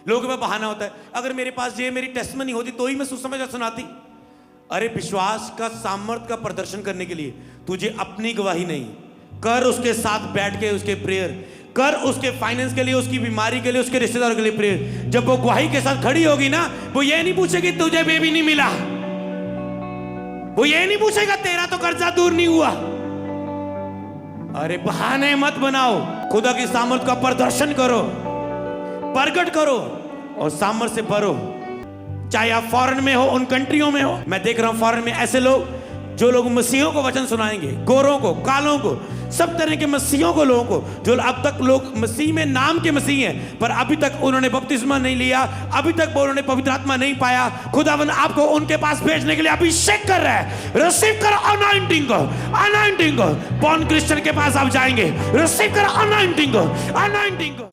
लोगों के पास बहाना होता है, अगर मेरे पास ये मेरी टेस्टमनी होती तो ही मैं सुसमाचार सुनाती। अरे विश्वास का सामर्थ्य का प्रदर्शन करने के लिए तुझे अपनी गवाही नहीं, कर उसके साथ बैठ के उसके प्रेयर कर, उसके फाइनेंस के लिए, उसकी बीमारी के लिए, उसके रिश्तेदारों के लिए प्रेयर। जब वो गवाही के साथ खड़ी होगी ना, वो ये नहीं पूछेगी तुझे बेबी नहीं मिला, वो ये नहीं पूछेगा तेरा तो कर्जा दूर नहीं हुआ। अरे बहाने मत बनाओ, खुदा की सामर्थ का प्रदर्शन करो, प्रकट करो और सामर्थ से भरो। चाहे आप फॉरेन में हो, उन कंट्रियों में हो, मैं देख रहा हूं फॉरेन में ऐसे लोग जो लोग मसीहों को वचन सुनाएंगे, गोरों को, कालों को, सब तरह के मसीहों को, लोगों को, जो अब तक लोग मसीह में नाम के मसीह हैं पर अभी तक उन्होंने बपतिस्मा नहीं लिया, अभी तक उन्होंने पवित्र आत्मा नहीं पाया। खुदावन आपको उनके पास भेजने के लिए अभिषेक कर रहा है। रिसीव करो अनॉइंटिंग को, अनॉइंटिंग को। बॉर्न क्रिश्चियन के पास आप जाएंगे, रिसीव करो अनॉइंटिंग को, अनॉइंटिंग को।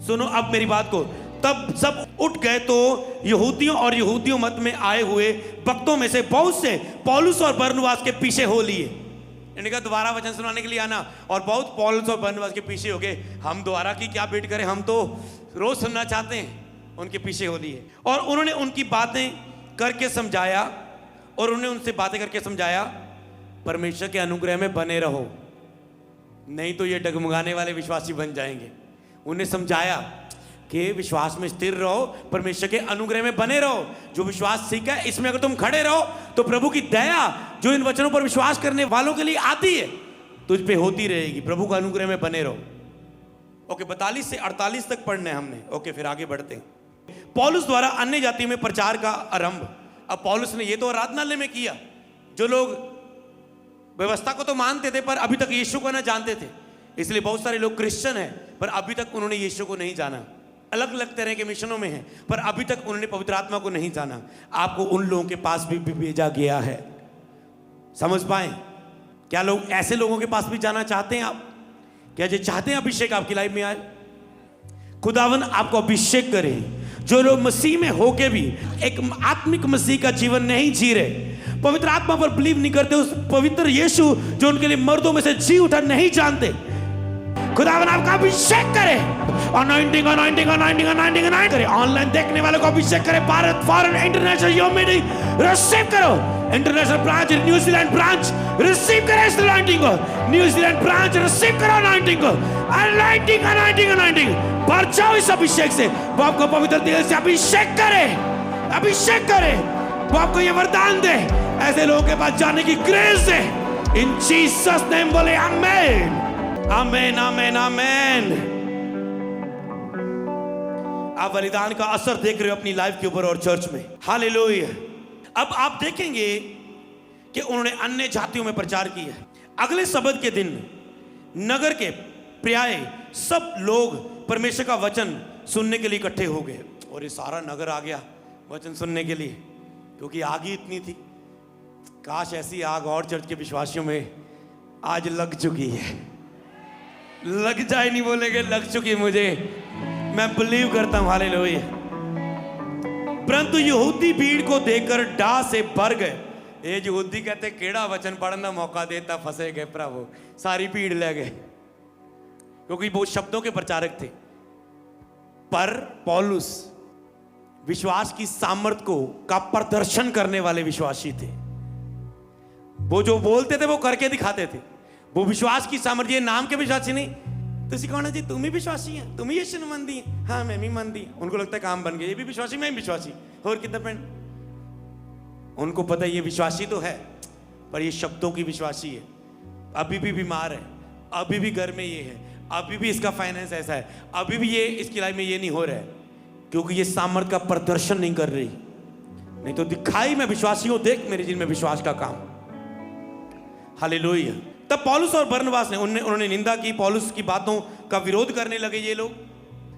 सुनो अब मेरी बात को। तब सब उठ गए तो यहूदियों और यहूदियों मत में आए हुए भक्तों में से बहुत से पौलुस और बरनबास के पीछे हो लिए। इन्होंने कहा दोबारा वचन सुनाने के लिए आना, और बहुत पौलुस और बरनबास के पीछे हो गए। हम दोबारा की क्या वेट करें, हम तो रोज सुनना चाहते हैं। उनके पीछे हो लिए और उन्होंने उनकी बातें करके समझाया, और उन्होंने उनसे बातें करके समझाया परमेश्वर के अनुग्रह में बने रहो, नहीं तो ये डगमगाने वाले विश्वासी बन जाएंगे। उन्हें समझाया कि विश्वास में स्थिर रहो, परमेश्वर के अनुग्रह में बने रहो। जो विश्वास सीखा है इसमें अगर तुम खड़े रहो तो प्रभु की दया जो इन वचनों पर विश्वास करने वालों के लिए आती है तुझ पे होती रहेगी। प्रभु का अनुग्रह में बने रहो। ओके, 42 से 48 तक पढ़ना है हमने। ओके, फिर आगे बढ़ते हैं। पौलुस द्वारा अन्य जाति में प्रचार का आरंभ। अब पौलुस ने ये तो आराधनालय में किया, जो लोग व्यवस्था को तो मानते थे पर अभी तक यीशु को ना जानते थे, इसलिए बहुत सारे लोग क्रिश्चियन हैं पर अभी तक उन्होंने यीशु को नहीं जाना। अलग अलग तरह के मिशनों में हैं पर अभी तक उन्होंने पवित्र आत्मा को नहीं जाना। आपको उन लोगों के पास भी भेजा गया है। समझ पाए? क्या लोग ऐसे लोगों के पास भी जाना चाहते हैं? आप क्या जो चाहते हैं अभिषेक आपकी लाइफ में आए? खुदावन आपको अभिषेक करे। जो लोग मसीह में होके भी एक आत्मिक मसीह का जीवन नहीं जी रहे, पवित्र आत्मा पर बिलीव नहीं करते, उस पवित्र यीशु जो उनके लिए मर्दों में से जी उठा नहीं जानते, खुदावन आपका अभिषेक करे। Anointing anointing anointing anointing anointing करे। ऑनलाइन देखने वालों को अभिषेक करे। भारत फॉरेन इंटरनेशनल योम मीटिंग रिसीव करो। International branch, New Zealand branch receive करे इस अनॉइंटिंग को। न्यूजीलैंड ब्रांच रिसीव करो अनॉइंटिंग को। अनॉइंटिंग अनॉइंटिंग अनॉइंटिंग भर जाओ इस अभिषेक से। वो आपको पवित्र दिल से अभिषेक करे, अभिषेक करे। वो आपको ये वरदान दे, ऐसे लोगों के पास जाने की ग्रेस दे। इन जीसस नेम बोले आमेन, आमेन, आमेन, आमेन। आप बलिदान का असर देख रहे हो अपनी लाइफ के ऊपर और चर्च में। हालेलुया। अब आप देखेंगे कि उन्होंने अन्य जातियों में प्रचार किया। अगले सब्त के दिन नगर के प्राय सब लोग परमेश्वर का वचन सुनने के लिए इकट्ठे हो गए। और ये सारा नगर आ गया वचन सुनने के लिए, क्योंकि आग ही इतनी थी। काश ऐसी आग और चर्च के विश्वासियों में आज लग चुकी है। लग जाए नहीं बोलेंगे, लग चुकी मुझे, मैं बिलीव करता हूं। हालेलुया। परंतु यहूदी भीड़ को देखकर डा से भर गए। ये यहूदी कहते केड़ा वचन पढ़ना मौका देता, फंसे गए प्रभु। सारी भीड़ ले गए क्योंकि वो शब्दों के प्रचारक थे। पर पौलुस विश्वास की सामर्थ को का प्रदर्शन करने वाले विश्वासी थे। वो जो बोलते थे वो करके दिखाते थे। वो विश्वास की सामर्थ्य, नाम के विश्वासी नहीं। तुसी कौन है जी? तुम ही विश्वासी हैं, तुम ही यीशु ने मन दी। हाँ मैं भी मन दी। उनको लगता है काम बन गया, ये भी विश्वासी, मैं भी विश्वासी, और कितना पेंड। उनको पता है ये विश्वासी तो है पर ये शब्दों की विश्वासी है। अभी भी बीमार है, अभी भी घर में ये है, अभी भी इसका फाइनेंस ऐसा है, अभी भी ये इसकी लाइफ में ये नहीं हो रहा है, क्योंकि ये सामर्थ्य का प्रदर्शन नहीं कर रही। नहीं तो दिखाई मैं विश्वासी हूं, देख मेरे जिन में विश्वास का काम। हालेलुया। तब पौलुस और बरनबास ने उन्होंने निंदा की, पौलुस की बातों का विरोध करने लगे ये लोग।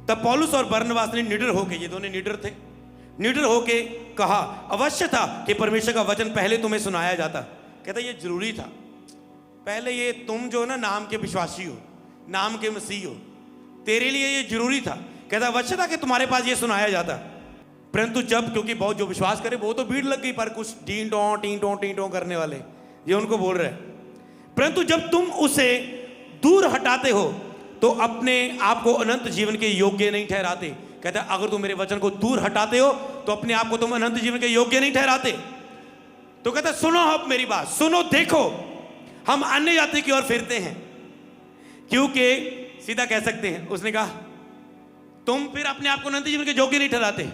तब पौलुस और बरनबास ने निडर होके, ये दोनों निडर थे, निडर होके कहा अवश्य था कि परमेश्वर का वचन पहले तुम्हें सुनाया जाता। कहता ये जरूरी था, पहले ये तुम जो ना नाम के विश्वासी हो, नाम के मसीह हो, तेरे लिए ये जरूरी था। कहता अवश्य था कि तुम्हारे पास ये सुनाया जाता। परंतु जब, क्योंकि बहुत जो विश्वास करे वो तो भीड़ लग गई, पर कुछ टी टों करने वाले ये उनको बोल रहे हैं, परंतु जब तुम उसे दूर हटाते हो तो अपने आप को अनंत जीवन के योग्य नहीं ठहराते। कहता है अगर तुम मेरे वचन को दूर हटाते हो तो अपने आप को तुम अनंत जीवन के योग्य नहीं ठहराते। तो कहता है सुनो अब मेरी बात, सुनो, देखो हम अन्य जाति की ओर फिरते हैं, क्योंकि सीधा कह सकते हैं, उसने कहा तुम फिर अपने आप को अनंत जीवन के योग्य नहीं ठहराते,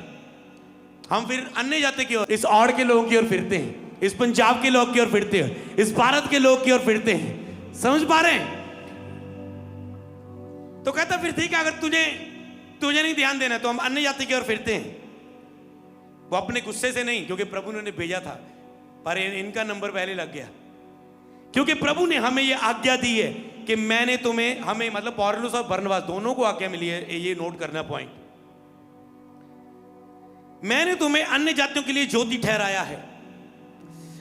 हम फिर अन्य जाति की ओर, इस और के लोगों की ओर फिरते हैं, इस पंजाब के लोग की ओर फिरते हैं, इस भारत के लोग की ओर फिरते हैं। समझ पा रहे हैं? तो कहता फिर ठीक है, अगर तुझे नहीं ध्यान देना तो हम अन्य जाति की ओर फिरते हैं। वो अपने गुस्से से नहीं, क्योंकि प्रभु ने उन्हें भेजा था, पर इनका नंबर पहले लग गया, क्योंकि प्रभु ने हमें यह आज्ञा दी है कि मैंने तुम्हें, हमें मतलब पौलुस और बरनबास दोनों को आज्ञा मिली है, ये नोट करना पॉइंट, मैंने तुम्हें अन्य जातियों के लिए ज्योति ठहराया है।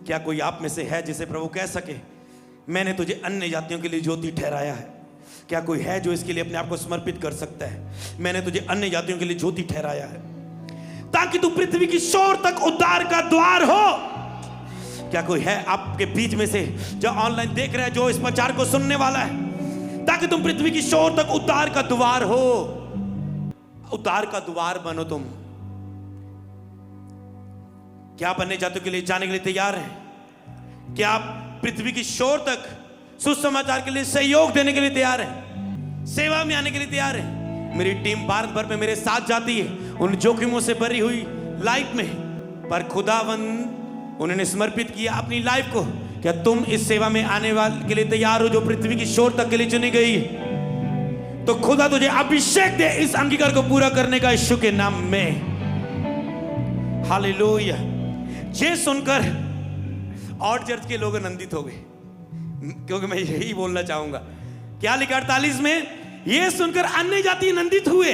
क्या कोई आप में से है जिसे प्रभु कह सके मैंने तुझे अन्य जातियों के लिए ज्योति ठहराया है? क्या कोई है जो इसके लिए अपने आप को समर्पित कर सकता है? मैंने तुझे अन्य जातियों के लिए ज्योति ठहराया है ताकि तू पृथ्वी की शोर तक उद्धार का द्वार हो। क्या कोई है आपके बीच में से जो ऑनलाइन देख रहा है, जो इस प्रचार को सुनने वाला है, ताकि तुम पृथ्वी की शोर तक उद्धार का द्वार हो? उद्धार का द्वार बनो तुम। क्या आप अन्य जातियों के लिए जाने के लिए तैयार हैं? क्या आप पृथ्वी की शोर तक सुसमाचार के लिए सहयोग देने के लिए तैयार हैं? सेवा में आने के लिए तैयार हैं? मेरी टीम भारत भर में मेरे साथ जाती है उन जोखिमों से भरी हुई लाइफ में, पर खुदावंद उन्होंने समर्पित किया अपनी लाइफ को। क्या तुम इस सेवा में आने वाले के लिए तैयार हो जो पृथ्वी की शोर तक के लिए चुनी गई है? तो खुदा तुझे अभिषेक दे इस अंगीकार को पूरा करने का, यीशु के नाम में। हालेलुया। ये सुनकर और चर्च के लोग आनंदित हो गए, क्योंकि मैं यही बोलना चाहूंगा। क्या लिखा 48 में? ये सुनकर अन्य जाति आनंदित हुए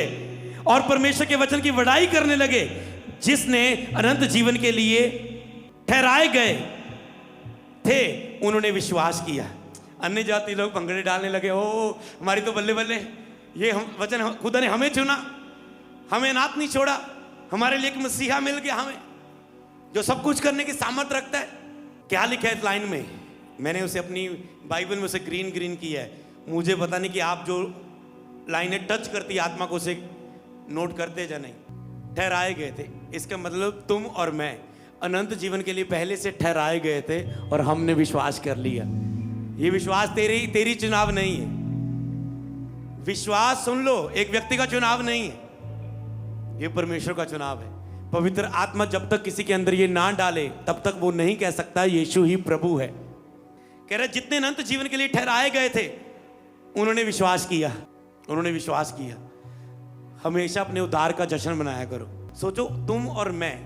और परमेश्वर के वचन की बड़ाई करने लगे, जिसने अनंत जीवन के लिए ठहराए गए थे उन्होंने विश्वास किया। अन्य जाति लोग भंगड़े डालने लगे, ओ हमारी तो बल्ले बल्ले, ये हम वचन खुदा ने हमें चुना, हमें अनाथ नहीं छोड़ा, हमारे लिए एक मसीहा मिल गया हमें जो सब कुछ करने की सामर्थ रखता है। क्या लिखा है इस लाइन में? मैंने उसे अपनी बाइबल में उसे ग्रीन किया है। मुझे पता नहीं कि आप जो लाइनें टच करती आत्मा को उसे नोट करते या नहीं। ठहराए गए थे, इसका मतलब तुम और मैं अनंत जीवन के लिए पहले से ठहराए गए थे और हमने विश्वास कर लिया। ये विश्वास तेरी चुनाव नहीं है। विश्वास सुन लो, एक व्यक्ति का चुनाव नहीं है, ये परमेश्वर का चुनाव है। पवित्र आत्मा जब तक किसी के अंदर ये ना डाले तब तक वो नहीं कह सकता यीशु ही प्रभु है। कह रहे जितने अनंत जीवन के लिए ठहराए गए थे उन्होंने विश्वास किया, उन्होंने विश्वास किया। हमेशा अपने उद्धार का जश्न मनाया करो। सोचो तुम और मैं,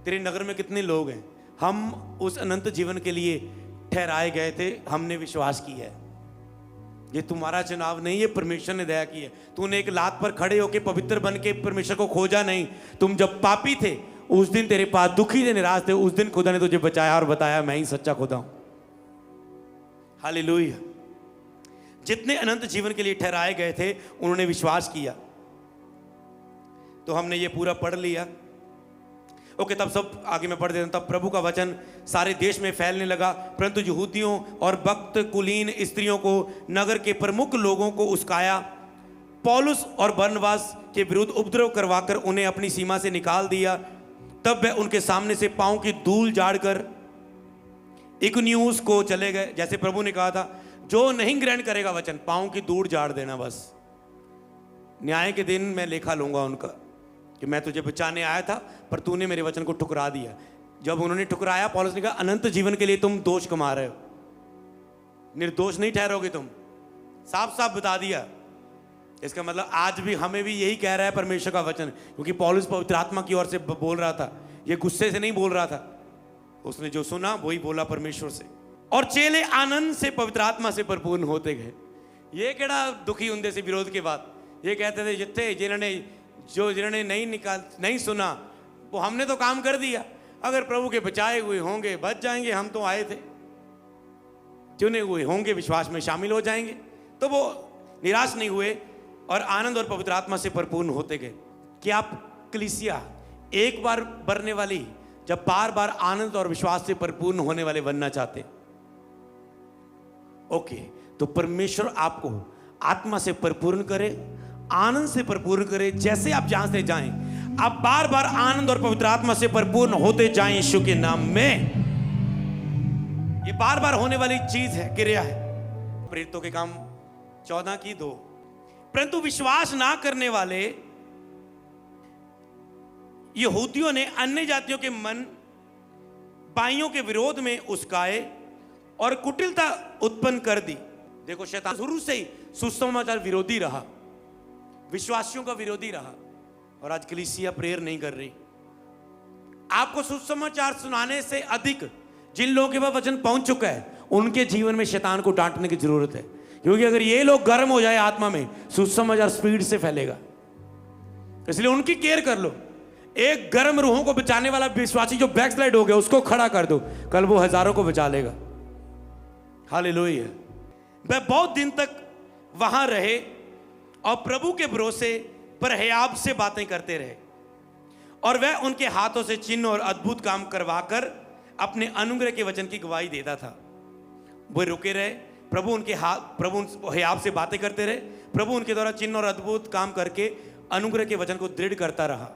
तेरे नगर में कितने लोग हैं, हम उस अनंत जीवन के लिए ठहराए गए थे, हमने विश्वास किया है। ये तुम्हारा चुनाव नहीं है, परमेश्वर ने दया की है। तूने एक लात पर खड़े होकर पवित्र बन के परमेश्वर को खोजा नहीं। तुम जब पापी थे उस दिन तेरे पास दुखी थे, निराश थे, उस दिन खुदा ने तुझे बचाया और बताया मैं ही सच्चा खुदा हूं। हालेलुया। जितने अनंत जीवन के लिए ठहराए गए थे उन्होंने विश्वास किया। तो हमने ये पूरा पढ़ लिया। ओके, तब सब आगे मैं पढ़ देता हूं। तब प्रभु का वचन सारे देश में फैलने लगा, परंतु यहूदियों और भक्त कुलीन स्त्रियों को, नगर के प्रमुख लोगों को उस्काया, पौलुस और बरनबास के विरुद्ध उपद्रव करवाकर उन्हें अपनी सीमा से निकाल दिया। तब वे उनके सामने से पांव की धूल झाड़कर इकुनियुस को चले गए। जैसे प्रभु ने कहा था, जो नहीं ग्रहण करेगा वचन, पांव की धूल झाड़ देना बस। न्याय के दिन मैं लेखा लूंगा उनका कि मैं तुझे बचाने आया था पर तूने मेरे वचन को ठुकरा दिया। जब उन्होंने ठुकराया, पौलुस ने कहा अनंत जीवन के लिए तुम दोष कमा रहे हो, निर्दोष नहीं ठहरोगे तुम। साफ साफ बता दिया। इसका मतलब आज भी हमें भी यही कह रहा है परमेश्वर का वचन, क्योंकि पौलुस पवित्र आत्मा की ओर से बोल रहा था, ये गुस्से से नहीं बोल रहा था। उसने जो सुना वही बोला परमेश्वर से। और चेले आनंद से पवित्र आत्मा से परिपूर्ण होते गए। ये केड़ा दुखी उनसे से विरोध के बाद ये कहते थे जितने जिन्होंने नहीं सुना वो हमने तो काम कर दिया। अगर प्रभु के बचाए हुए होंगे बच जाएंगे, हम तो आए थे, चुने हुए होंगे विश्वास में शामिल हो जाएंगे। तो वो निराश नहीं हुए और आनंद और पवित्र आत्मा से परिपूर्ण होते गए। कि आप कलीसिया एक बार भरने वाली, जब बार बार आनंद और विश्वास से परिपूर्ण होने वाले बनना चाहते। ओके, तो परमेश्वर आपको आत्मा से परिपूर्ण करे, आनंद से परिपूर्ण करे। जैसे आप जहां से जाएं, आप बार बार आनंद और पवित्र आत्मा से परिपूर्ण होते जाएं यीशु के नाम में। ये बार बार होने वाली चीज है, क्रिया है। प्रेरितों के काम 14:2। परंतु विश्वास ना करने वाले यहूदियों ने अन्य जातियों के मन भाइयों के विरोध में उस्काए और कुटिलता उत्पन्न कर दी। देखो, शैतान शुरू से ही सुसमाचार विरोधी रहा, विश्वासियों का विरोधी रहा, और आज कलीसिया प्रेयर नहीं कर रही। आपको सुसमाचार सुनाने से अधिक जिन लोगों के पास वचन पहुंच चुका है, उनके जीवन में शैतान को डांटने की जरूरत है। क्योंकि अगर ये लोग गर्म हो जाए आत्मा में, सुसमाचार स्पीड से फैलेगा। इसलिए उनकी केयर कर लो। एक गर्म रूहों को बचाने वाला विश्वासी जो बैकस्लाइड हो गया, उसको खड़ा कर दो, कल वो हजारों को बचा लेगा। हालेलुया। वह बहुत दिन तक वहां रहे और प्रभु के भरोसे पर हयाब से बातें करते रहे, और वह उनके हाथों से चिन्ह और अद्भुत काम करवाकर अपने अनुग्रह के वचन की गवाही देता था। वो रुके रहे, प्रभु हयाब से बातें करते रहे, प्रभु उनके द्वारा चिन्ह और अद्भुत काम करके अनुग्रह के वचन को दृढ़ करता रहा।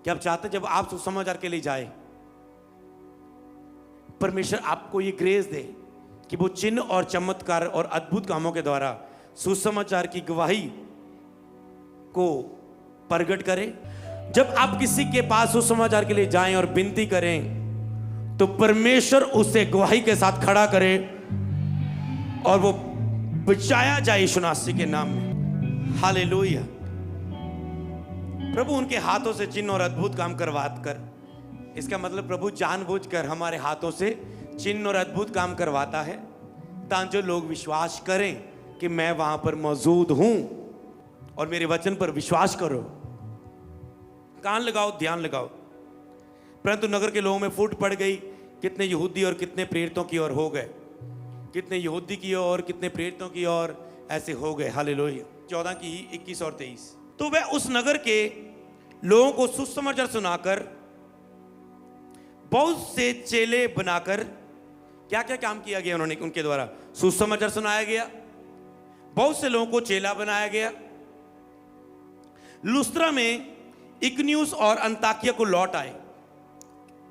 कि आप चाहते जब आप सुसमाचार के लिए जाए, परमेश्वर आपको ये ग्रेस दे कि वो चिन्ह और चमत्कार और अद्भुत कामों के द्वारा सुसमाचार की गवाही को प्रकट करे। जब आप किसी के पास सुसमाचार के लिए जाएं और विनती करें, तो परमेश्वर उसे गवाही के साथ खड़ा करे और वो बचाया जाए यीशु मसीह के नाम में। हालेलुया। प्रभु उनके हाथों से चिन्ह और अद्भुत काम करवात कर, इसका मतलब प्रभु जानबूझकर हमारे हाथों से चिन्ह और अद्भुत काम करवाता है, ताकि जो लोग विश्वास करें कि मैं वहां पर मौजूद हूं और मेरे वचन पर विश्वास करो। कान लगाओ, ध्यान लगाओ। परंतु नगर के लोगों में फूट पड़ गई, कितने यहूदी और कितने प्रेरितों की ओर हो गए, कितने यहूदी की ओर, कितने प्रेरितों की ओर ऐसे हो गए। हालेलुया। 14:21 और 23। तो वह उस नगर के लोगों को सुसमाचार सुनाकर बहुत से चेले बनाकर, क्या क्या काम किया गया उन्होंने, उनके द्वारा सुसमाचार सुनाया गया, बहुत से लोगों को चेला बनाया गया। लुस्त्रा में इकनियुस और अंताकिया को लौट आए।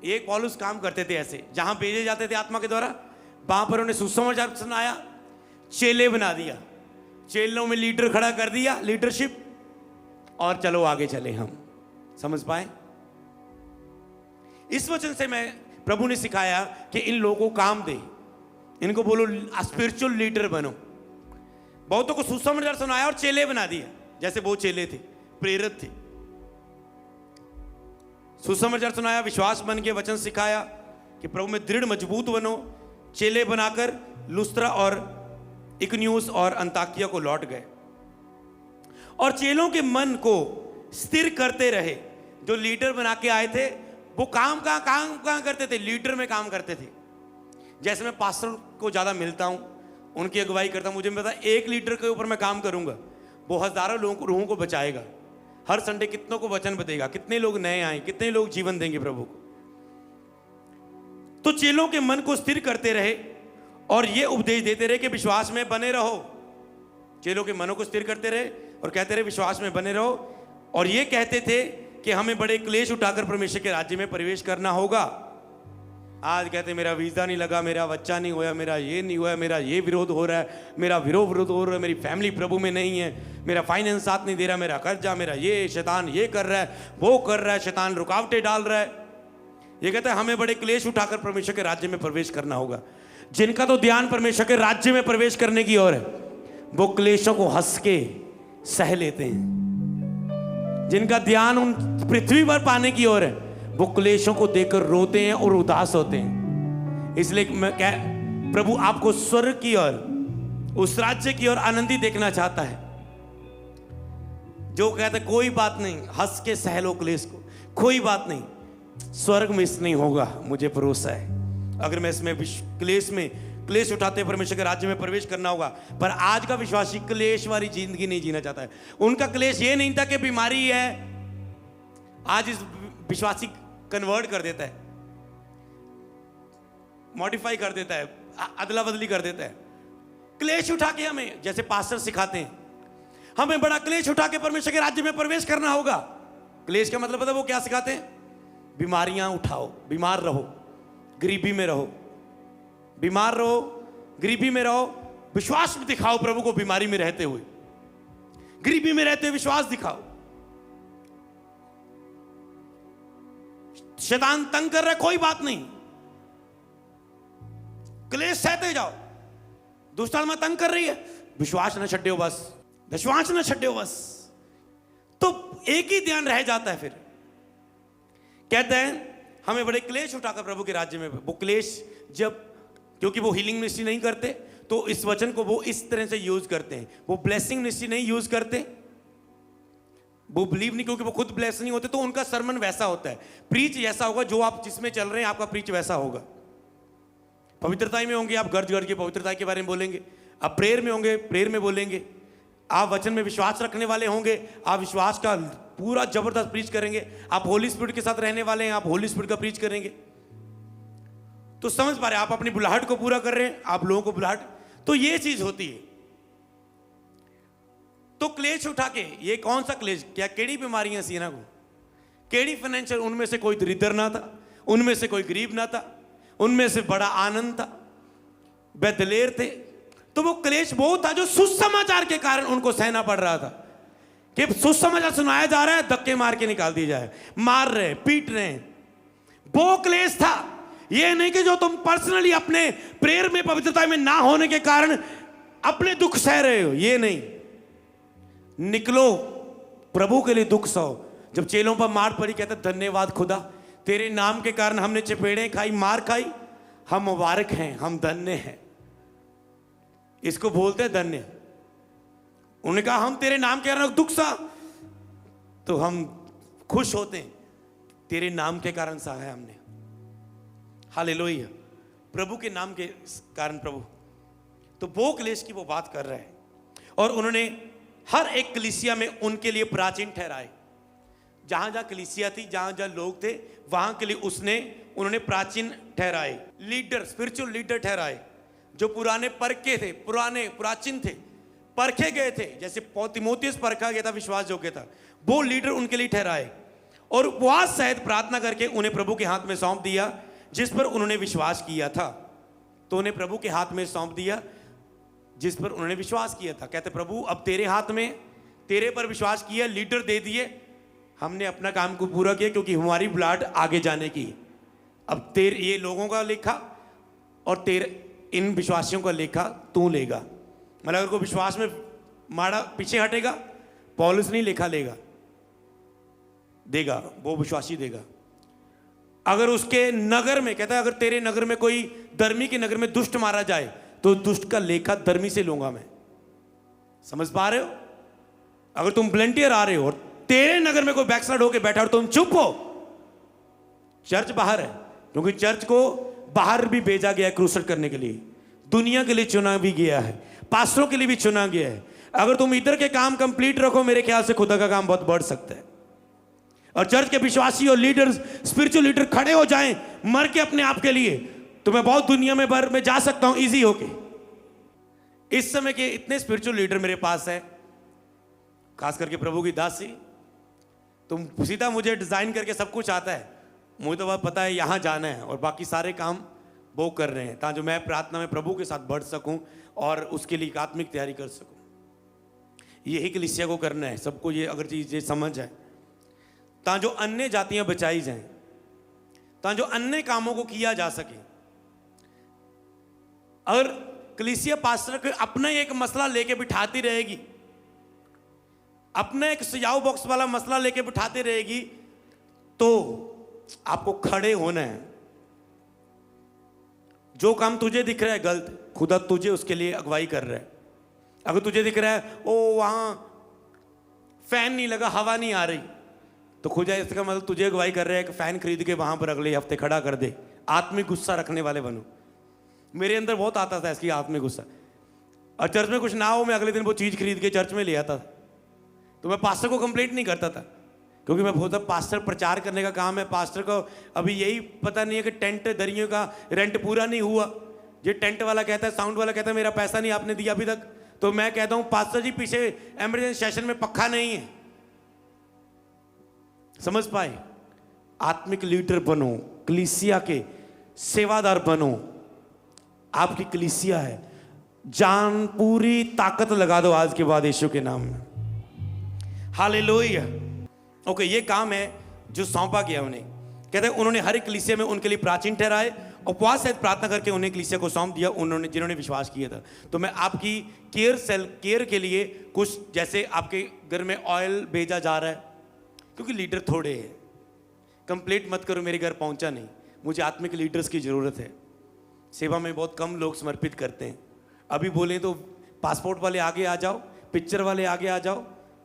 एक पौलुस काम करते थे ऐसे, जहां भेजे जाते थे आत्मा के द्वारा, वहां पर उन्हें सुसमाचार सुनाया, चेले बना दिया, चेलों में लीडर खड़ा कर दिया, लीडरशिप, और चलो आगे चले। हम समझ पाए? इस वचन से मैं प्रभु ने सिखाया कि इन लोगों को काम दे, इनको बोलो स्पिरिचुअल लीडर बनो। बहुतों को सुसमाचार सुनाया और चेले बना दिया, जैसे वो चेले थे, प्रेरित थे। सुसमाचार सुनाया, विश्वास बन के वचन सिखाया कि प्रभु में दृढ़ मजबूत बनो। चेले बनाकर लुस्त्रा और इकनियुस और अंताकिया को लौट गए और चेलों के मन को स्थिर करते रहे। जो लीडर बना के आए थे, वो काम कहाँ करते थे? लीडर में काम करते थे। जैसे मैं पास्टर को ज़्यादा मिलता हूँ, उनकी अगुवाई करता हूँ, मुझे पता है एक लीडर के ऊपर मैं काम करूँगा, वो हज़ारों रूहों को बचाएगा। हर संडे कितनों को वचन बताएगा, कितने लोग नए आए, कितने लोग जीवन देंगे प्रभु को। तो चेलों के मन को स्थिर करते रहे और ये उपदेश देते रहे कि विश्वास में बने रहो। चेलों के मनों को स्थिर करते रहे और कहते रहे विश्वास में बने रहो, और ये कहते थे कि हमें बड़े क्लेश उठाकर परमेश्वर के राज्य में प्रवेश करना होगा। आज कहते मेरा वीजा नहीं लगा, मेरा बच्चा नहीं हुआ, मेरा ये नहीं हुआ, मेरा ये विरोध हो रहा है, मेरा विरोध हो रहा है, मेरी फैमिली प्रभु में नहीं है, मेरा फाइनेंस साथ नहीं दे रहा, मेरा कर्जा, मेरा ये शैतान ये कर रहा है, वो कर रहा है, शैतान रुकावटें डाल रहा है। ये कहता है हमें बड़े क्लेश उठाकर परमेश्वर के राज्य में प्रवेश करना होगा। जिनका तो ध्यान परमेश्वर के राज्य में प्रवेश करने की ओर है, वो क्लेशों को हंस के सह लेते हैं। जिनका ध्यान उन पृथ्वी पर पाने की ओर है, वो क्लेशों को देखकर रोते हैं और उदास होते हैं। इसलिए मैं प्रभु आपको स्वर्ग की ओर, उस राज्य की ओर आनंदी देखना चाहता है, जो कहता है कोई बात नहीं, हंस के सह लो क्लेश को, कोई बात नहीं, स्वर्ग मिस नहीं होगा, मुझे भरोसा है। अगर मैं इसमें क्लेश उठाते परमेश्वर के राज्य में प्रवेश करना होगा। पर आज का विश्वासी क्लेश वाली जिंदगी नहीं जीना चाहता है। उनका क्लेश ये नहीं था कि बीमारी है, आज इस विश्वासी कन्वर्ट कर देता है, मॉडिफाई कर देता है, अदला बदली कर देता है। क्लेश उठा के हमें, जैसे पास्टर सिखाते हैं, हमें बड़ा क्लेश उठा के परमेश्वर के राज्य में प्रवेश करना होगा। क्लेश का मतलब पता है वो क्या सिखाते हैं? बीमारियां उठाओ, बीमार रहो, गरीबी में रहो, बीमार रहो, गरीबी में रहो, विश्वास भी दिखाओ प्रभु को बीमारी में रहते हुए, गरीबी में रहते हुए विश्वास दिखाओ। शैतान तंग कर रहा है, कोई बात नहीं, क्लेश सहते जाओ। दुष्ट आत्मा तंग कर रही है, विश्वास न छड्यो बस, विश्वास न छड्यो बस। तो एक ही ध्यान रह जाता है। फिर कहते हैं हमें बड़े क्लेश उठाकर प्रभु के राज्य में, वो क्लेश जब, क्योंकि वो हीलिंग मिनिस्ट्री नहीं करते तो इस वचन को वो इस तरह से यूज करते हैं, वो ब्लेसिंग मिनिस्ट्री नहीं यूज करते, वो बिलीव नहीं, क्योंकि वो खुद ब्लेस नहीं होते, तो उनका सरमन वैसा होता है, प्रीच ऐसा होगा, जो आप जिसमें चल रहे हैं आपका प्रीच वैसा होगा। पवित्रता में होंगे आप, गर्ज गर्ज के पवित्रता के बारे में बोलेंगे, आप प्रेयर में होंगे, प्रेयर में बोलेंगे, आप वचन में विश्वास रखने वाले होंगे, आप विश्वास का पूरा जबरदस्त प्रीच करेंगे, आप होली स्पिरिट के साथ रहने वाले हैं, आप होली स्पिरिट का प्रीच करेंगे। तो समझ पा रहे, आप अपनी बुलाहट को पूरा कर रहे हैं, आप लोगों को बुलाहट, तो ये चीज होती है। तो क्लेश उठा के, ये कौन सा क्लेश, क्या केड़ी बीमारियां सी ना को, केड़ी फाइनेंशियल, उनमें से कोई दरिद्र ना था, उनमें से कोई गरीब ना था, उनमें से बड़ा आनंद था, वे दलेर थे। तो वो क्लेश वो था जो सुसमाचार के कारण उनको सहना पड़ रहा था, कि सुसमाचार सुनाया जा रहा है, धक्के मार के निकाल दिया जाए, मार रहे, पीट रहे, वो क्लेश था। ये नहीं कि जो तुम पर्सनली अपने प्रेयर में, पवित्रता में ना होने के कारण अपने दुख सह रहे हो, ये नहीं। निकलो, प्रभु के लिए दुख सहो। जब चेलों पर मार पड़ी, कहते धन्यवाद खुदा, तेरे नाम के कारण हमने चपेड़े खाई, मार खाई, हम मुबारक हैं, हम धन्य हैं। इसको बोलते हैं धन्य। उन्होंने कहा हम तेरे नाम के कारण दुख सा, तो हम खुश होते हैं, तेरे नाम के कारण सा है हमने। हालेलुया, प्रभु के नाम के कारण प्रभु। तो वो क्लेश की वो बात कर रहे हैं, और उन्होंने हर एक कलीसिया में उनके लिए प्राचीन ठहराए। जहां जहां कलीसिया थी, जहां जहां लोग थे, वहां के लिए उन्होंने प्राचीन ठहराए, लीडर, स्पिरिचुअल लीडर ठहराए, जो पुराने परखे थे, प्राचीन थे, परखे गए थे। जैसे तीमुथियुस परखा गया था, विश्वास योग्य था, वो लीडर उनके लिए ठहराए, और उपवास सहित प्रार्थना करके उन्हें प्रभु के हाथ में सौंप दिया, जिस पर उन्होंने विश्वास किया था। तो उन्हें प्रभु के हाथ में सौंप दिया जिस पर उन्होंने विश्वास किया था। कहते प्रभु अब तेरे हाथ में, तेरे पर विश्वास किया, लीडर दे दिए, हमने अपना काम को पूरा किया, क्योंकि हमारी ब्लाड आगे जाने की। अब तेरे ये लोगों का लेखा और तेरे इन विश्वासियों का लेखा तू लेगा। मतलब अगर कोई विश्वास में माड़ा पीछे हटेगा, पौलुस नहीं लेखा लेगा, देगा, वो विश्वासी देगा। अगर उसके नगर में, कहता है अगर तेरे नगर में कोई, धर्मी के नगर में दुष्ट मारा जाए, तो दुष्ट का लेखा धर्मी से लूंगा मैं। समझ पा रहे हो? अगर तुम वॉलंटियर आ रहे हो और तेरे नगर में कोई बैकसाइड होके बैठा और तुम चुप हो, चर्च बाहर है, क्योंकि चर्च को बाहर भी भेजा गया है क्रूसेड करने के लिए, दुनिया के लिए चुना भी गया है, पास्टरों के लिए भी चुना गया है। अगर तुम इधर के काम कंप्लीट रखो, मेरे ख्याल से खुदा का काम बहुत बढ़ सकता है। और चर्च के विश्वासी और लीडर्स, स्पिरिचुअल लीडर खड़े हो जाएं मर के अपने आप के लिए, तो मैं बहुत दुनिया में भर में जा सकता हूं इजी होके। इस समय के इतने स्पिरिचुअल लीडर मेरे पास है, खास करके प्रभु की दासी। तुम सीधा मुझे डिजाइन करके सब कुछ आता है, मुझे तो बात पता है यहाँ जाना है, और बाकी सारे काम वो कर रहे हैं, ताकि मैं प्रार्थना में प्रभु के साथ बढ़ सकूं और उसके लिए आत्मिक तैयारी कर सकूं। यही कलीसिया को करना है, सबको ये अगर चीज समझ है, ताकि जो अन्य जातियां बचाई जाएं, ताकि जो अन्य कामों को किया जा सके। अगर कलीसिया पास्टर को अपना एक मसला लेके बिठाती रहेगी, अपना एक सजाओ बॉक्स वाला मसला लेके बिठाती रहेगी, तो आपको खड़े होना है। जो काम तुझे दिख रहा है गलत, खुदा तुझे उसके लिए अगुवाई कर रहा है। अगर तुझे दिख रहा है ओ वहां फैन नहीं लगा, हवा नहीं आ रही, तो खुदा इसका मतलब तुझे अगुवाई कर रहा है कि फैन खरीद के वहां पर अगले हफ्ते खड़ा कर दे। आत्मिक गुस्सा रखने वाले बनो। मेरे अंदर बहुत आता था इसकी आत्मिक गुस्सा, और चर्च में कुछ ना हो, मैं अगले दिन वो चीज खरीद के चर्च में ले आता था। तो मैं पास्टर को कंप्लेंट नहीं करता था क्योंकि मैं बोलता पास्टर प्रचार करने का काम है, पास्टर को अभी यही पता नहीं है कि टेंट दरियों का रेंट पूरा नहीं हुआ। ये टेंट वाला कहता है, साउंड वाला कहता है मेरा पैसा नहीं आपने दिया अभी तक, तो मैं कहता हूं पास्टर जी पीछे इमरजेंसी सेशन में पक्का नहीं है। समझ पाए? आत्मिक लीडर बनो, कलीसिया के सेवादार बनो। आपकी कलीसिया है, जान पूरी ताकत लगा दो आज के बाद यीशु के नाम में। हालेलुया। ओके, ये काम है जो सौंपा गया उन्हें। कहते हैं उन्होंने हर एक कलीसिया में उनके लिए प्राचीन ठहराए, उपवास सहित प्रार्थना करके उन्हें कलीसिया को सौंप दिया, उन्होंने जिन्होंने विश्वास किया था। तो मैं आपकी केयर के लिए कुछ, जैसे आपके घर में ऑयल भेजा जा रहा है, क्योंकि लीडर थोड़े हैं, कंप्लेंट मत करो मेरे घर पहुंचा नहीं, मुझे आत्मिक लीडर्स की ज़रूरत है। सेवा में बहुत कम लोग समर्पित करते हैं। अभी बोलें तो पासपोर्ट वाले आगे आ जाओ, पिक्चर वाले आगे आ जाओ,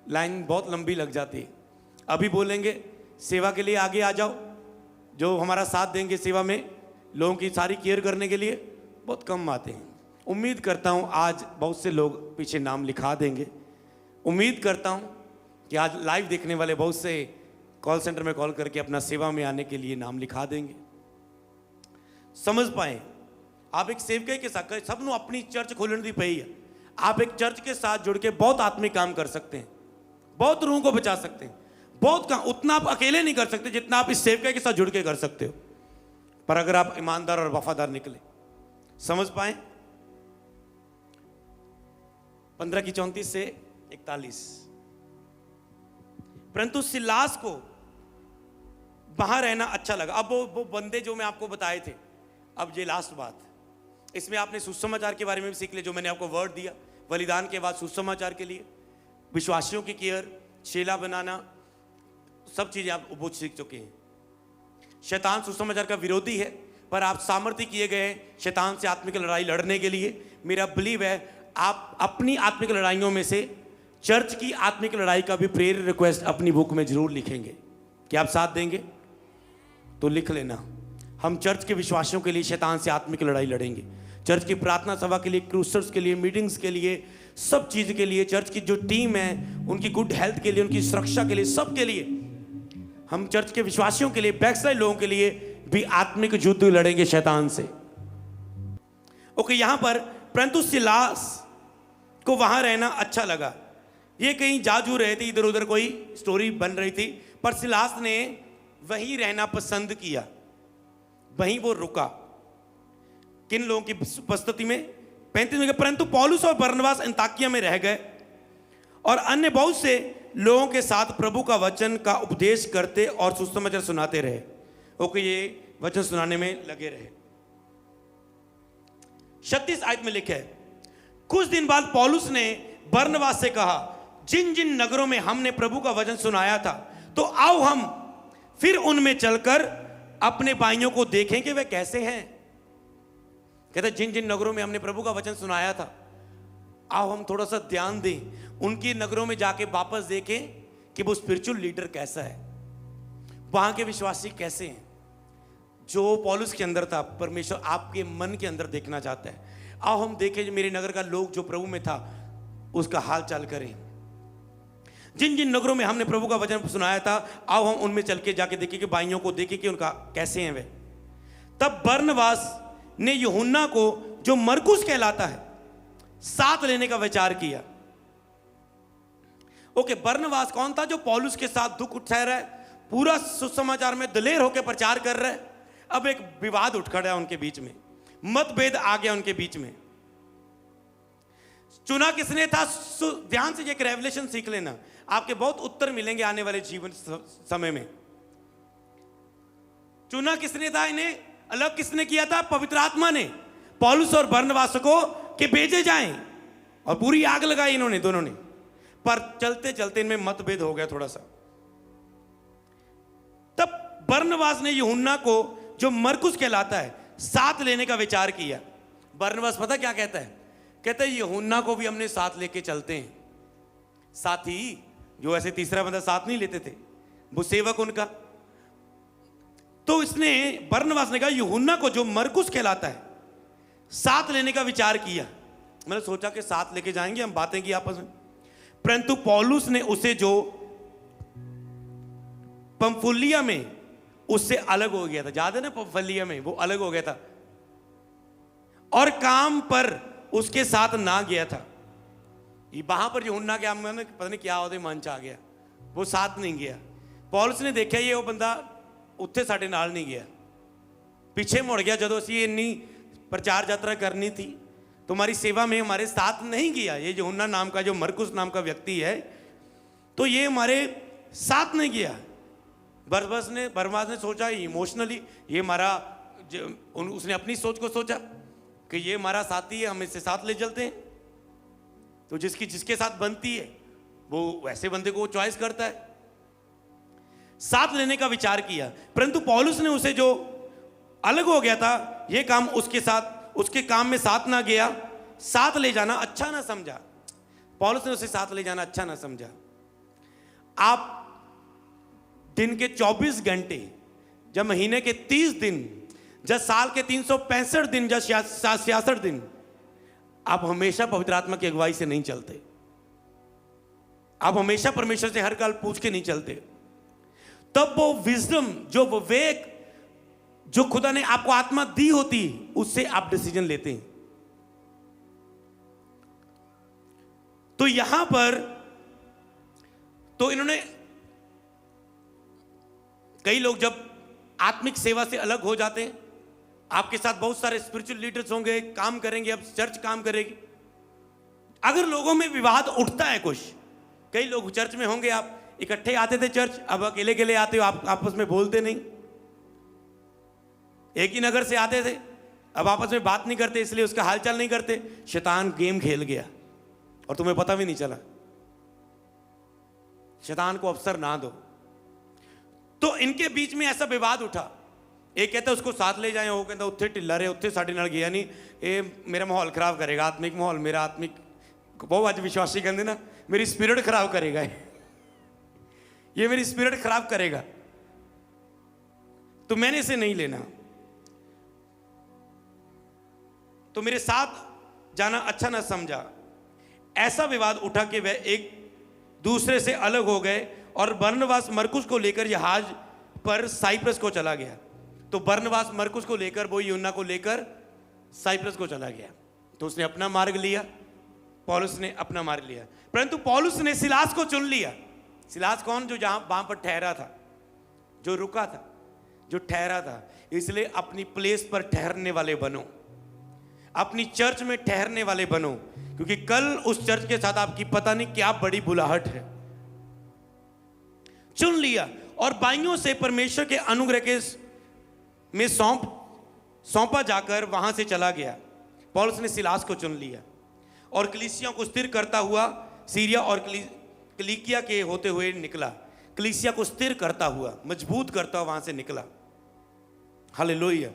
लाइन बहुत लंबी लग जाती है। अभी बोलेंगे सेवा के लिए आगे आ जाओ, जो हमारा साथ देंगे सेवा में, लोगों की सारी केयर करने के लिए, बहुत कम आते हैं। उम्मीद करता हूँ आज बहुत से लोग पीछे नाम लिखा देंगे। उम्मीद करता हूँ कि आज लाइव देखने वाले बहुत से कॉल सेंटर में कॉल करके अपना सेवा में आने के लिए नाम लिखा देंगे। समझ पाए? आप एक सेवक के साथ सबनों अपनी चर्च खोलने दी पई है। आप एक चर्च के साथ जुड़ के बहुत आत्मिक काम कर सकते हैं, बहुत रूहों को बचा सकते हैं, बहुत काम उतना आप अकेले नहीं कर सकते जितना आप इस सेवक के साथ जुड़ के कर सकते हो, पर अगर आप ईमानदार और वफादार निकले। समझ पाए? 15 से 41। परंतु सिलास को वहां रहना अच्छा लगा। अब वो बंदे जो मैं आपको बताए थे, अब ये लास्ट बात, इसमें आपने सुसमाचार के बारे में भी सीख लिया, जो मैंने आपको वर्ड दिया बलिदान के बाद सुसमाचार के लिए, विश्वासियों की केयर, चेला बनाना, सब चीजें आप बहुत सीख चुके हैं। शैतान सुसमाचार का विरोधी है, पर आप सामर्थ्य किए गए हैं शैतान से आत्मिक लड़ाई लड़ने के लिए। मेरा बिलीव है आप अपनी आत्मिक लड़ाइयों में से चर्च की आत्मिक लड़ाई का भी प्रेयर रिक्वेस्ट अपनी बुक में जरूर लिखेंगे। क्या आप साथ देंगे? तो लिख लेना, हम चर्च के विश्वासियों के लिए शैतान से आत्मिक लड़ाई लड़ेंगे, चर्च की प्रार्थना सभा के लिए, क्रूसर्स के लिए, मीटिंग्स के लिए, सब चीज़ के लिए, चर्च की जो टीम है उनकी गुड हेल्थ के लिए, उनकी सुरक्षा के लिए, सब के लिए, हम चर्च के विश्वासियों के लिए, बैकसाइड लोगों के लिए भी आत्मिक युद्ध लड़ेंगे शैतान से। ओके, यहां पर परंतु सिलास को वहां रहना अच्छा लगा। ये कहीं जा जू रहे थे, इधर उधर कोई स्टोरी बन रही थी, पर सिलास ने वहीं रहना पसंद किया, वहीं वो रुका। किन लोगों की उपस्थिति में? 35 में, परंतु पौलुस और बरनबास अंताकिया में रह गए और अन्य बहुत से लोगों के साथ प्रभु का वचन का उपदेश करते और सुसमाचार सुनाते रहे। ओके, ये वचन सुनाने में लगे रहे। 36 आयत में लिखे है, कुछ दिन बाद पौलुस ने बरनबास से कहा, जिन जिन नगरों में हमने प्रभु का वचन सुनाया था, तो आओ हम फिर उनमें चलकर अपने भाइयों को देखें कि वे कैसे हैं। कहते जिन जिन नगरों में हमने प्रभु का वचन सुनाया था, आओ हम थोड़ा सा ध्यान दें, उनकी नगरों में जाके वापस देखें कि वो स्पिरिचुअल लीडर कैसा है, वहां के विश्वासी कैसे हैं। जो पौलुस के अंदर था, परमेश्वर आपके मन के अंदर देखना चाहता है। आओ हम देखें मेरे नगर का लोग जो प्रभु में था उसका हाल चाल करें। जिन जिन नगरों में हमने प्रभु का वचन सुनाया था, आओ हम उनमें चल के जाके देखें कि भाइयों को देखें कि उनका कैसे हैं वे। तब बरनबास ने यूहन्ना को, जो मरकुस कहलाता है, साथ लेने का विचार किया। ओके, बरनबास कौन था? जो पौलुस के साथ दुख उठा रहा है, पूरा सुसमाचार में दलेर होकर प्रचार कर रहा है। अब एक विवाद उठ खड़ा है उनके बीच में, मतभेद आ गया उनके बीच में। चुना किसने था? ध्यान से एक रेवलेशन सीख लेना, आपके बहुत उत्तर मिलेंगे आने वाले जीवन समय में। चुना किसने था? इन्हें अलग किसने किया था? पवित्र आत्मा ने पौलुस और बरनबास को कि भेजे जाएं, और पूरी आग लगाई इन्होंने दोनों ने। पर चलते चलते इनमें मतभेद हो गया थोड़ा सा। तब बरनबास ने यूहन्ना को, जो मरकुस कहलाता है, साथ लेने का विचार किया। बरनबास पता क्या कहता है? कहता है यूहन्ना को भी हमने साथ लेके चलते हैं। साथी जो ऐसे तीसरा बंदा साथ नहीं लेते थे, वो सेवक उनका। तो इसने, बरनबास ने कहा यूहन्ना को, जो मरकुस कहलाता है, साथ लेने का विचार किया। मैंने सोचा कि साथ लेके जाएंगे, हम बातें की आपस में। परंतु पौलुस ने उसे जो पंफुलिया में उससे अलग हो गया था। याद है ना, पंफुलिया में वो अलग हो गया था और काम पर उसके साथ ना गया था। ये वहां पर यूहन्ना के आमने पता नहीं क्या होते मंच आ गया, वो साथ नहीं गया। पौलुस ने देखा ये वो बंदा उत्थे साडे नाल नहीं गया, पीछे मुड़ गया। जदों असीं इन्नी प्रचार यात्रा करनी थी तुम्हारी सेवा में हमारे साथ नहीं गया। ये यूहन्ना नाम का जो मरकुस नाम का व्यक्ति है, तो ये हमारे साथ नहीं गया। बरनबास ने सोचा इमोशनली, ये हमारा उसने अपनी सोच को सोचा कि ये हमारा साथी है, हम इससे साथ ले चलते हैं। तो जिसके साथ बनती है वो वैसे बंदे को चॉइस करता है। साथ लेने का विचार किया, परंतु पौलुस ने उसे जो अलग हो गया था, ये काम उसके काम में साथ ना गया, साथ ले जाना अच्छा ना समझा। पौलुस ने उसे साथ ले जाना अच्छा ना समझा। आप दिन के 24 घंटे, जब महीने के 30 दिन, जब साल के 365 दिन, जब 66 दिन, आप हमेशा पवित्र आत्मा की अगुवाई से नहीं चलते। आप हमेशा परमेश्वर से हर काल पूछ के नहीं चलते। तब वो विजडम, जो विवेक जो खुदा ने आपको आत्मा दी होती, उससे आप डिसीजन लेते हैं। तो यहां पर तो इन्होंने, कई लोग जब आत्मिक सेवा से अलग हो जाते हैं, आपके साथ बहुत सारे स्पिरिचुअल लीडर्स होंगे, काम करेंगे, अब चर्च काम करेगी। अगर लोगों में विवाद उठता है कुछ, कई लोग चर्च में होंगे, आप इकट्ठे आते थे चर्च, अब अकेले अकेले आते हो, आप आपस में बोलते नहीं। एक ही नगर से आते थे, अब आपस में बात नहीं करते, इसलिए उसका हालचाल नहीं करते। शैतान गेम खेल गया और तुम्हें पता भी नहीं चला। शैतान को अवसर ना दो। तो इनके बीच में ऐसा विवाद उठा। एक कहता उसको साथ ले जाए, वो कहता उत्थे ढिला रहे, उत्थे साढ़े नाल गया नहीं, ये मेरा माहौल खराब करेगा, आत्मिक माहौल मेरा, आत्मिक बहुत आज विश्वासी कहते ना, मेरी स्पिरिट खराब करेगा, ये मेरी स्पिरिट खराब करेगा, तो मैंने इसे नहीं लेना। तो मेरे साथ जाना अच्छा ना समझा। ऐसा विवाद उठा कि वह एक दूसरे से अलग हो गए और बरनबास मरकुस को लेकर जहाज पर साइप्रस को चला गया। तो बरनबास मरकुस को लेकर, वो यूहन्ना को लेकर साइप्रस को चला गया। तो उसने अपना मार्ग लिया, पौलुस ने अपना मार्ग लिया। परंतु पौलुस ने सिलास को चुन लिया। सिलास कौन? जो वहां पर ठहरा था, जो रुका था, जो ठहरा था। इसलिए अपनी प्लेस पर ठहरने वाले बनो, अपनी चर्च में ठहरने वाले बनो, क्योंकि कल उस चर्च के साथ आपकी पता नहीं क्या बड़ी बुलाहट है। चुन लिया और बाइयों से परमेश्वर के अनुग्रह के में सौंपा जाकर वहां से चला गया। पौलुस ने सिलास को चुन लिया और कलीसिया को स्थिर करता हुआ सीरिया और किलिकिया के होते हुए निकला। कलीसिया को स्थिर करता हुआ, मजबूत करता हुआ वहां से निकला। हालेलुया।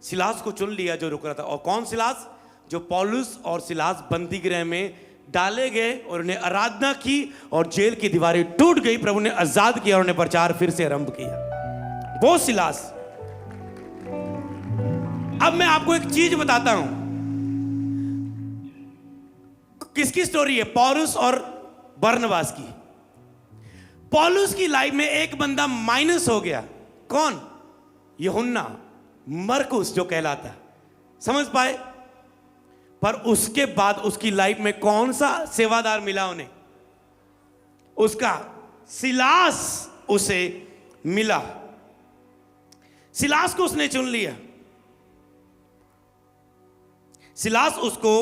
सिलास को चुन लिया जो रुक रहा था। और कौन सिलास? जो पौलुस और सिलास बंदी गृह में डाले गए और उन्हें आराधना की और जेल की दीवारें टूट गई, प्रभु ने आजाद किया और उन्हें प्रचार फिर से आरंभ किया। वो सिलास। अब मैं आपको एक चीज बताता हूं। किसकी स्टोरी है? पौलुस और बरनबास की। पौलुस की लाइफ में एक बंदा माइनस हो गया। कौन? यूहन्ना मरकुस जो कहलाता। समझ पाए? पर उसके बाद उसकी लाइफ में कौन सा सेवादार मिला उन्हें? उसका सिलास उसे मिला। सिलास को उसने चुन लिया, सिलास उसको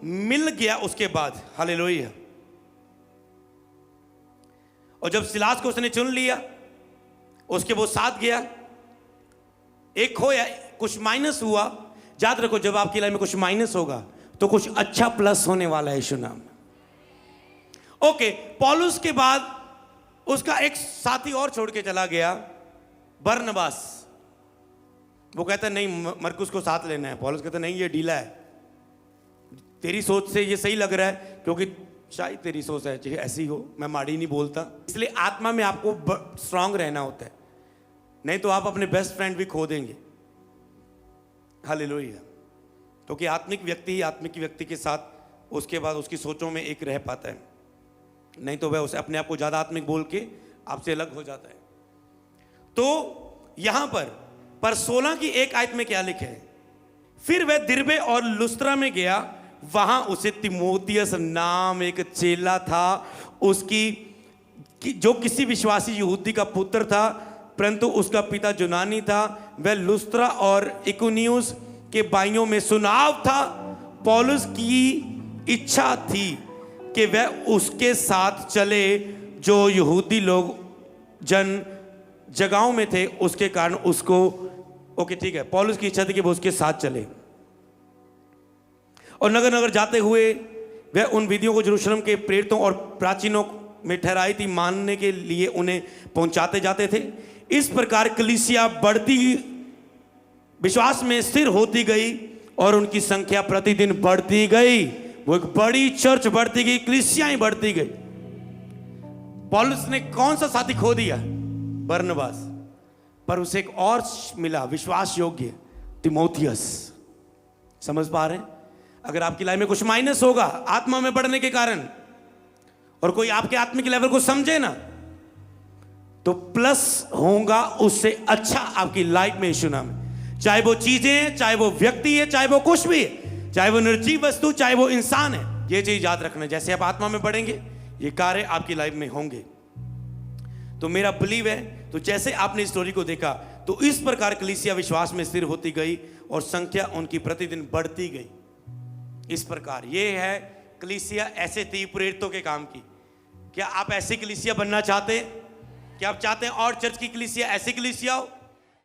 मिल गया उसके बाद। हालेलुया। और जब सिलास को उसने चुन लिया, उसके वो साथ गया। एक हो या कुछ माइनस हुआ, याद रखो जब आपकी लाइफ में कुछ माइनस होगा तो कुछ अच्छा प्लस होने वाला है यीशु नाम। ओके, पौलुस के बाद उसका एक साथी और छोड़ के चला गया, बरनबास। वो कहता नहीं मरकुस को साथ लेना है। पौलुस कहता नहीं ये ढीला है, तेरी सोच से ये सही लग रहा है, क्योंकि शायद तेरी सोच है चाहे ऐसी हो, मैं माड़ी नहीं बोलता। इसलिए आत्मा में आपको स्ट्रांग रहना होता है, नहीं तो आप अपने बेस्ट फ्रेंड भी खो देंगे। हालेलुया। क्योंकि आत्मिक व्यक्ति ही आत्मिक व्यक्ति के साथ उसके बाद उसकी सोचों में एक रह पाता है, नहीं तो वह उसे अपने आप को ज़्यादा आत्मिक बोल के आपसे अलग हो जाता है। तो यहां पर 16 की एक आयत में क्या लिखे है? फिर वह दिरबे और लुस्त्रा में गया, वहां उसे तिमोथियस नाम एक चेला था, जो किसी विश्वासी यहूदी का पुत्र था, परंतु उसका पिता यूनानी था। वह लुस्त्रा और इकुनियुस के भाइयों में सुनाव था। पौलुस की इच्छा थी कि वह उसके साथ चले, जो यहूदी लोग जगहों में थे, उसके कारण उसको ओके ठीक है, पौलुस की इच्छा थी कि वो उसके साथ चले। और नगर नगर जाते हुए वह उन विधियों को यरूशलेम के प्रेरितों और प्राचीनों में ठहराई थी मानने के लिए उन्हें पहुंचाते जाते थे। इस प्रकार कलीसिया बढ़ती, विश्वास में स्थिर होती गई और उनकी संख्या प्रतिदिन बढ़ती गई। वो एक बड़ी चर्च बढ़ती गई, कलीसियाएं बढ़ती गई। पौलुस ने कौन सा साथी खो दिया? बरनबास, पर उसे एक और मिला, विश्वास योग्य, तिमोथियस। समझ पा रहे हैं? अगर आपकी लाइफ में कुछ माइनस होगा आत्मा में बढ़ने के कारण, और कोई आपके आत्मिक लेवल को समझे ना, तो प्लस होगा उससे अच्छा आपकी लाइफ में यीशु नाम है। चाहे वो चीजें हैं, चाहे वो व्यक्ति है, चाहे वो कुछ भी है, चाहे वो निर्जीव वस्तु, चाहे वो इंसान है। ये चीज याद रखना, जैसे आप आत्मा में बढ़ेंगे ये कार्य आपकी लाइफ में होंगे। तो मेरा बिलीव है, तो जैसे आपने इस स्टोरी को देखा, तो इस प्रकार कलीसिया विश्वास में स्थिर होती गई और संख्या उनकी प्रतिदिन बढ़ती गई। इस प्रकार ये है कलीसिया ऐसे थी प्रेरितों के काम की। क्या आप ऐसी कलीसिया बनना चाहते हैं? क्या आप चाहते हैं और चर्च की कलीसिया ऐसी कलीसिया हो